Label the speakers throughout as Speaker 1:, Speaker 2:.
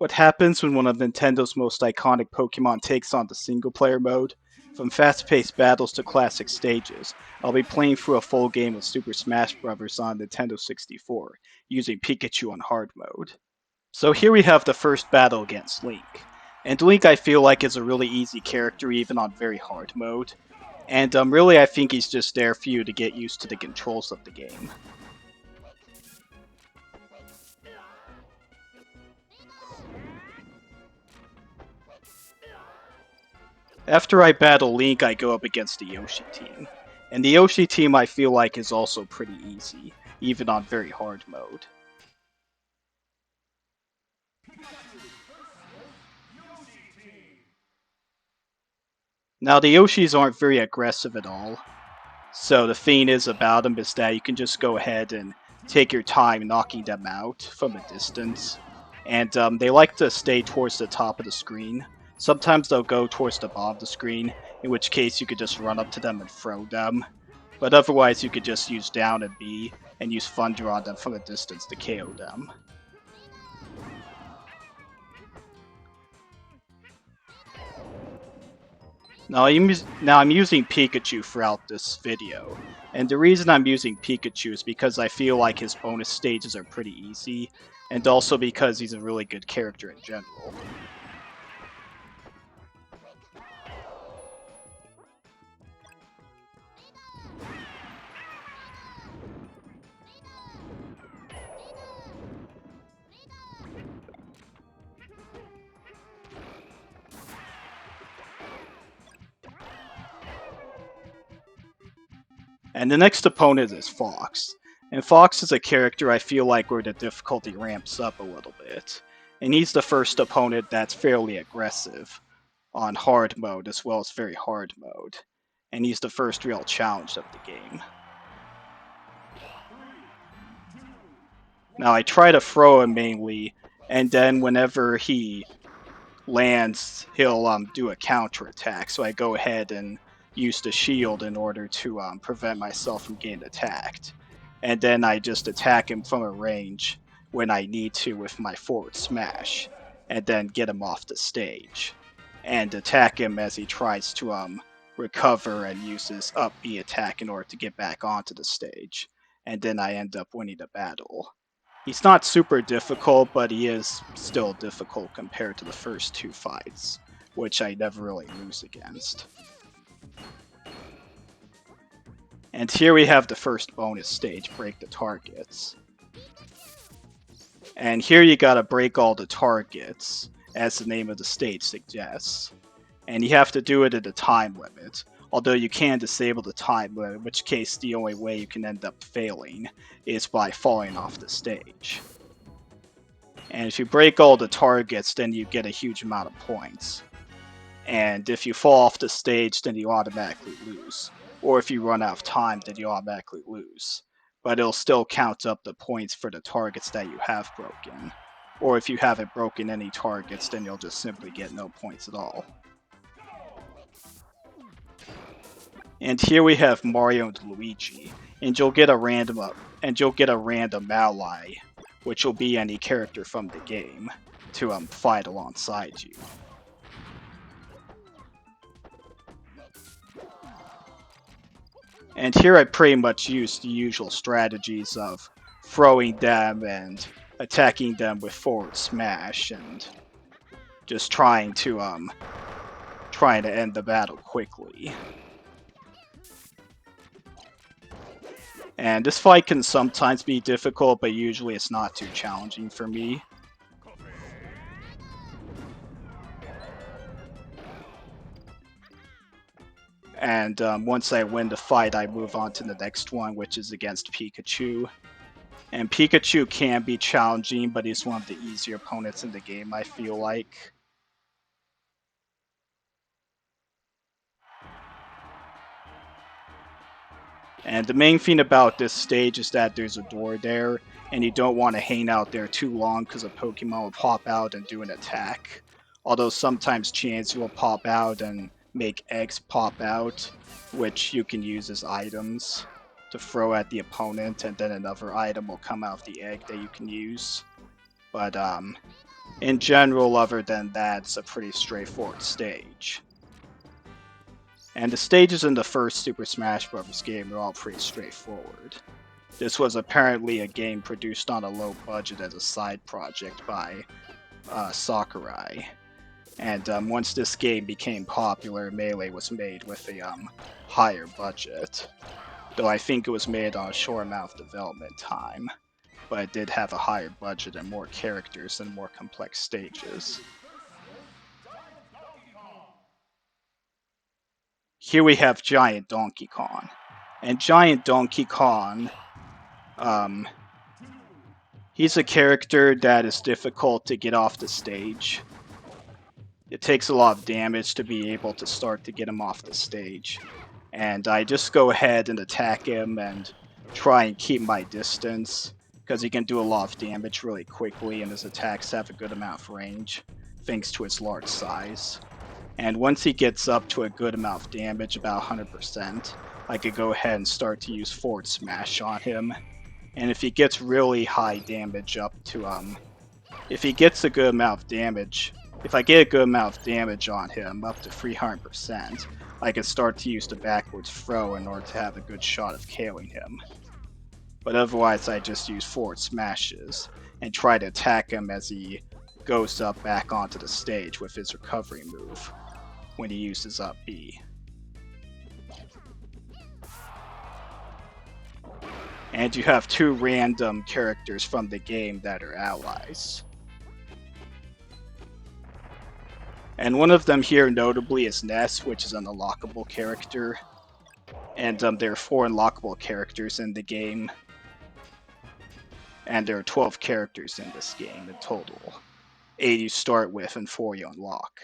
Speaker 1: What happens when one of Nintendo's most iconic Pokemon takes on the single-player mode? From fast-paced battles to classic stages, I'll be playing through a full game of Super Smash Bros on Nintendo 64, using Pikachu on hard mode. So here we have the first battle against Link. And Link I feel like is a really easy character even on very hard mode. And really I think he's just there for you to get used to the controls of the game. After I battle Link, I go up against the Yoshi team. And the Yoshi team I feel like is also pretty easy, even on very hard mode. Now the Yoshis aren't very aggressive at all, so the thing is about them is that you can just go ahead and take your time knocking them out from a distance. And they like to stay towards the top of the screen. Sometimes they'll go towards the bottom of the screen, in which case you could just run up to them and throw them. But otherwise you could just use down and B and use Thunder on them from a distance to KO them. Now I'm using Pikachu throughout this video, and the reason I'm using Pikachu is because I feel like his bonus stages are pretty easy, and also because he's a really good character in general. And the next opponent is Fox. And Fox is a character I feel like where the difficulty ramps up a little bit. And he's the first opponent that's fairly aggressive on hard mode as well as very hard mode. And he's the first real challenge of the game. Now I try to throw him mainly, and then whenever he lands, he'll do a counter attack. So I go ahead and use the shield in order to prevent myself from getting attacked. And then I just attack him from a range when I need to with my forward smash, and then get him off the stage. And attack him as he tries to recover and use his up B attack in order to get back onto the stage. And then I end up winning the battle. He's not super difficult, but he is still difficult compared to the first two fights, which I never really lose against. And here we have the first bonus stage, break the targets. And here you gotta break all the targets, as the name of the stage suggests. And you have to do it at a time limit, although you can disable the time limit, in which case the only way you can end up failing is by falling off the stage. And if you break all the targets, then you get a huge amount of points. And if you fall off the stage, then you automatically lose. Or if you run out of time, then you automatically lose. But it'll still count up the points for the targets that you have broken. Or if you haven't broken any targets, then you'll just simply get no points at all. And here we have Mario and Luigi, and you'll get a random ally, which will be any character from the game, to fight alongside you. And here I pretty much use the usual strategies of throwing them and attacking them with forward smash and just trying to end the battle quickly. And this fight can sometimes be difficult, but usually it's not too challenging for me. And once I win the fight, I move on to the next one, which is against Pikachu. And Pikachu can be challenging, but he's one of the easier opponents in the game, I feel like. And the main thing about this stage is that there's a door there, and you don't want to hang out there too long because a Pokemon will pop out and do an attack. Although sometimes Chansey will pop out and make eggs pop out, which you can use as items to throw at the opponent, and then another item will come out of the egg that you can use. But in general, other than that, it's a pretty straightforward stage. And the stages in the first Super Smash Bros. Game are all pretty straightforward. This was apparently a game produced on a low budget as a side project by Sakurai. And once this game became popular, Melee was made with a higher budget. Though I think it was made on a short amount of development time. But it did have a higher budget and more characters and more complex stages. Here we have Giant Donkey Kong. And Giant Donkey Kong, he's a character that is difficult to get off the stage. It takes a lot of damage to be able to start to get him off the stage. And I just go ahead and attack him and try and keep my distance, because he can do a lot of damage really quickly and his attacks have a good amount of range, thanks to his large size. And once he gets up to a good amount of damage, about 100%, I could go ahead and start to use forward smash on him. And if he gets really high damage up to, if he gets a good amount of damage, if I get a good amount of damage on him, up to 300%, I can start to use the backwards throw in order to have a good shot of KOing him. But otherwise I just use forward smashes, and try to attack him as he goes up back onto the stage with his recovery move, when he uses up B. And you have two random characters from the game that are allies. And one of them here notably is Ness, which is an unlockable character. And there are 4 unlockable characters in the game. And there are 12 characters in this game in total. 8 you start with and 4 you unlock.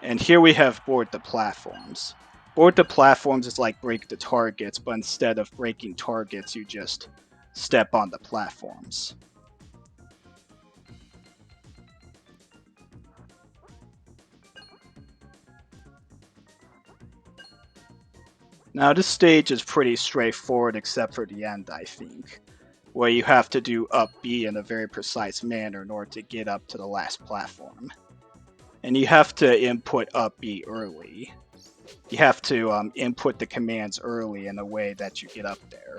Speaker 1: And here we have Board the Platforms. Board the Platforms is like Break the Targets, but instead of breaking targets, you just step on the platforms. Now this stage is pretty straightforward except for the end, I think, where you have to do up B in a very precise manner in order to get up to the last platform. And you have to input up B early. You have to input the commands early in a way that you get up there.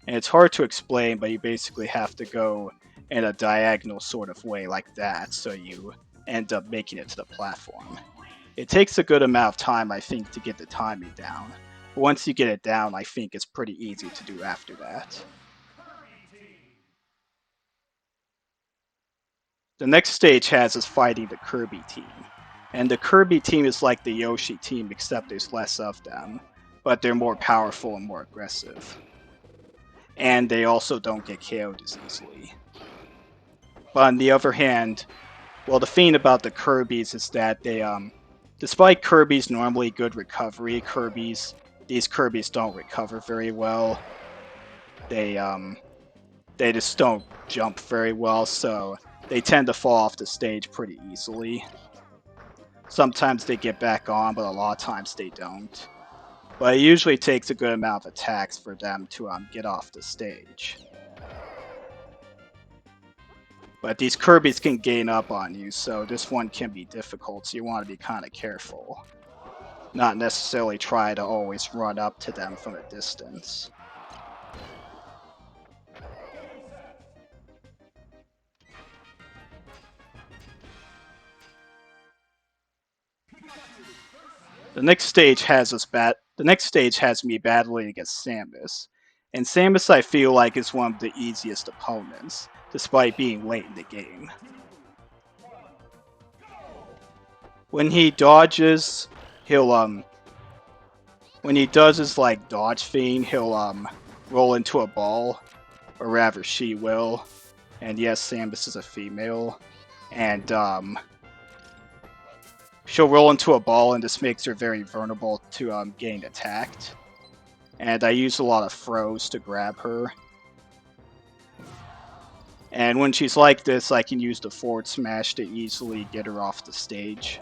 Speaker 1: And it's hard to explain, but you basically have to go in a diagonal sort of way like that, so you end up making it to the platform. It takes a good amount of time, I think, to get the timing down. But once you get it down, I think it's pretty easy to do after that. The next stage has us fighting the Kirby team. And the Kirby team is like the Yoshi team, except there's less of them. But they're more powerful and more aggressive. And they also don't get KO'd as easily. But on the other hand, well, the thing about the Kirbys is that they, despite Kirby's normally good recovery, these Kirbys don't recover very well. They just don't jump very well, so they tend to fall off the stage pretty easily. Sometimes they get back on, but a lot of times they don't. But it usually takes a good amount of attacks for them to get off the stage. But these Kirbys can gain up on you, so this one can be difficult, so you want to be kind of careful. Not necessarily try to always run up to them from a distance. The next stage has me battling against Samus. And Samus I feel like is one of the easiest opponents, despite being late in the game. When he dodges, when he does his like dodge thing, he'll roll into a ball, or rather she will. And yes, Samus is a female, and she'll roll into a ball, and this makes her very vulnerable to getting attacked. And I use a lot of throws to grab her. And when she's like this, I can use the forward smash to easily get her off the stage.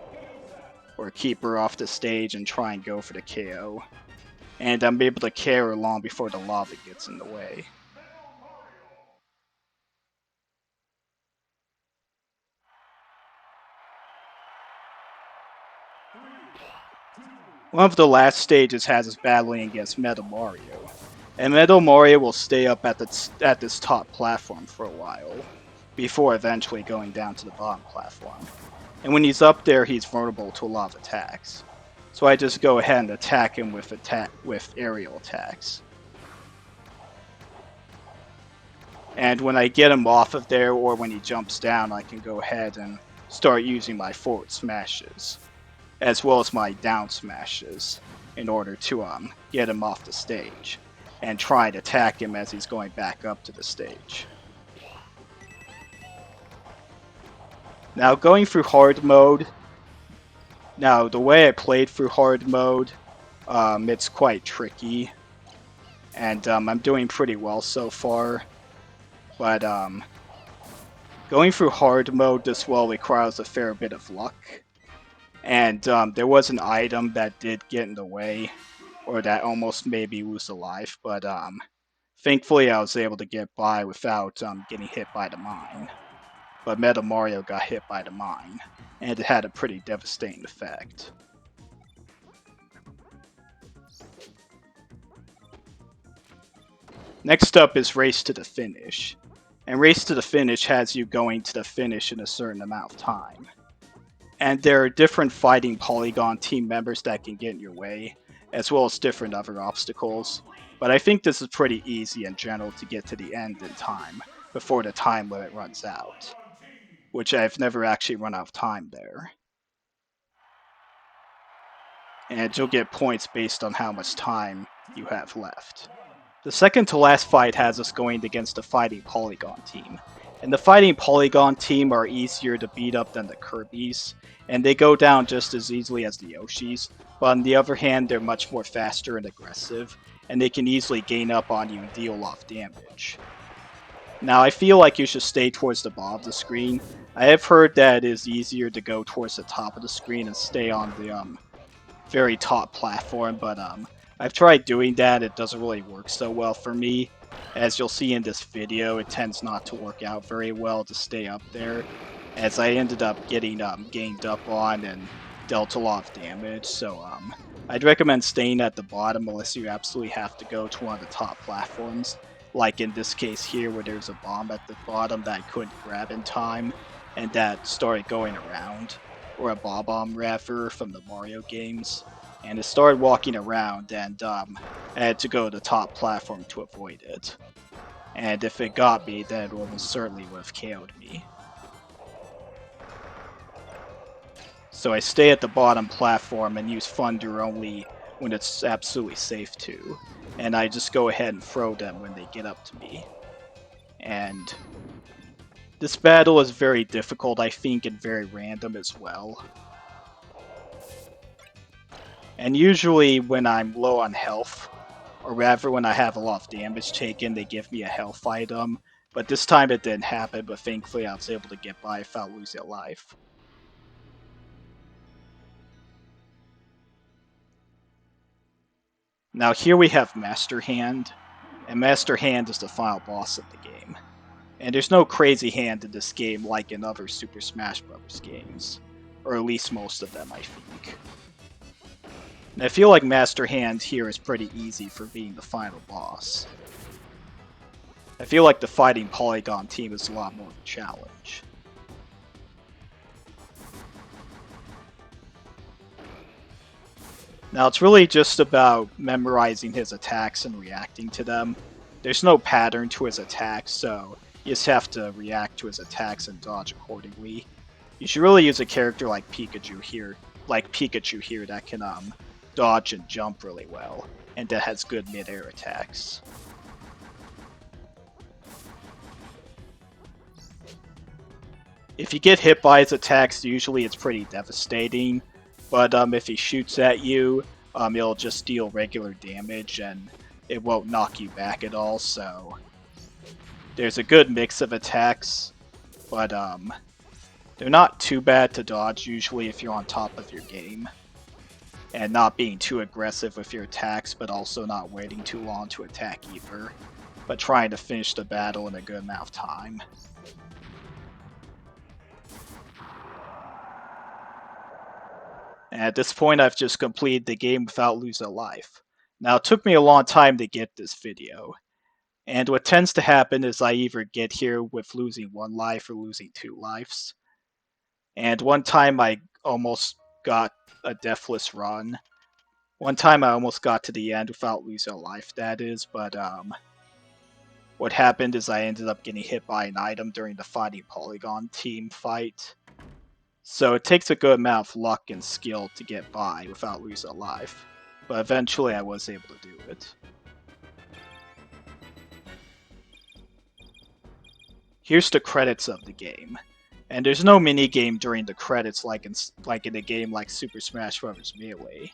Speaker 1: Or keep her off the stage and try and go for the KO. And I'm able to carry her long before the lava gets in the way. One of the last stages has us battling against Metal Mario. And Metal Mario will stay up at this top platform for a while, before eventually going down to the bottom platform. And when he's up there, he's vulnerable to a lot of attacks. So I just go ahead and attack him with aerial attacks. And when I get him off of there, or when he jumps down, I can go ahead and start using my forward smashes, as well as my down smashes, in order to get him off the stage, and try to attack him as he's going back up to the stage. Now, going through hard mode, the way I played through hard mode, it's quite tricky, and I'm doing pretty well so far, but going through hard mode this well requires a fair bit of luck, and there was an item that did get in the way, or that almost made me lose a life, but thankfully I was able to get by without getting hit by the mine. But Metal Mario got hit by the mine, and it had a pretty devastating effect. Next up is Race to the Finish, and Race to the Finish has you going to the finish in a certain amount of time. And there are different fighting Polygon team members that can get in your way, as well as different other obstacles, but I think this is pretty easy in general to get to the end in time, before the time limit runs out, which I've never actually run out of time there. And you'll get points based on how much time you have left. The second to last fight has us going against the Fighting Polygon team. And the Fighting Polygon team are easier to beat up than the Kirbys, and they go down just as easily as the Yoshis, but on the other hand they're much more faster and aggressive, and they can easily gain up on you and deal off damage. Now I feel like you should stay towards the bottom of the screen. I have heard that it is easier to go towards the top of the screen and stay on the very top platform, but I've tried doing that. It doesn't really work so well for me. As you'll see in this video, it tends not to work out very well to stay up there, as I ended up getting gained up on and dealt a lot of damage, so I'd recommend staying at the bottom unless you absolutely have to go to one of the top platforms, like in this case here where there's a bomb at the bottom that I couldn't grab in time, and that started going around, or a Bob-omb rather from the Mario games, and it started walking around, and I had to go to the top platform to avoid it. And if it got me, then it almost certainly would have KO'd me. So I stay at the bottom platform and use Thunder only when it's absolutely safe to, and I just go ahead and throw them when they get up to me. And this battle is very difficult, I think, and very random as well. And usually when I'm low on health, or rather when I have a lot of damage taken, they give me a health item. But this time it didn't happen, but thankfully I was able to get by without losing a life. Now here we have Master Hand, and Master Hand is the final boss of the game. And there's no crazy hand in this game like in other Super Smash Bros games, or at least most of them I think. And I feel like Master Hand here is pretty easy for being the final boss. I feel like the Fighting Polygon team is a lot more of a challenge. Now it's really just about memorizing his attacks and reacting to them. There's no pattern to his attacks, so you just have to react to his attacks and dodge accordingly. You should really use a character like Pikachu here, that can dodge and jump really well, and that has good mid-air attacks. If you get hit by his attacks, usually it's pretty devastating, but if he shoots at you, it'll just deal regular damage and it won't knock you back at all, so there's a good mix of attacks, but they're not too bad to dodge usually if you're on top of your game, and not being too aggressive with your attacks, but also not waiting too long to attack either, but trying to finish the battle in a good amount of time. And at this point, I've just completed the game without losing a life. Now, it took me a long time to get this video. And what tends to happen is I either get here with losing 1 life or losing 2 lives. And one time I almost got a deathless run. One time I almost got to the end without losing a life, that is, but what happened is I ended up getting hit by an item during the fighting Polygon team fight. So it takes a good amount of luck and skill to get by without losing a life. But eventually I was able to do it. Here's the credits of the game. And there's no mini-game during the credits like in a game like Super Smash Bros Melee.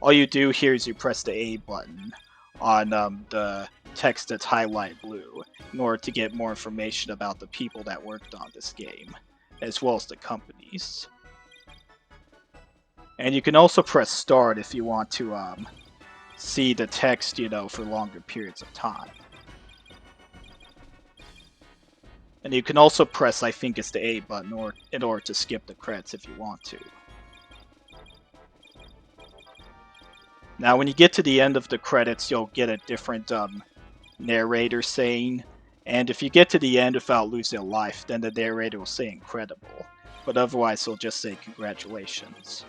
Speaker 1: All you do here is you press the A button on the text that's highlighted blue in order to get more information about the people that worked on this game, as well as the companies. And you can also press start if you want to see the text, for longer periods of time. And you can also press, I think it's the A button, in order to skip the credits if you want to. Now, when you get to the end of the credits, you'll get a different narrator saying, and if you get to the end without losing a life, then the narrator will say incredible, but otherwise he'll just say congratulations.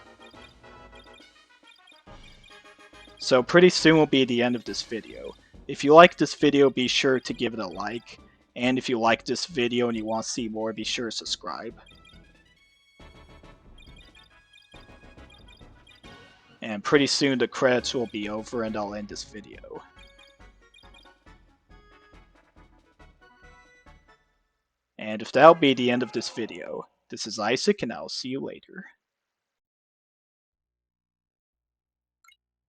Speaker 1: So pretty soon will be the end of this video. If you like this video, be sure to give it a like, and if you like this video and you want to see more, be sure to subscribe. And pretty soon the credits will be over and I'll end this video. And if that'll be the end of this video, this is Isaac and I'll see you later.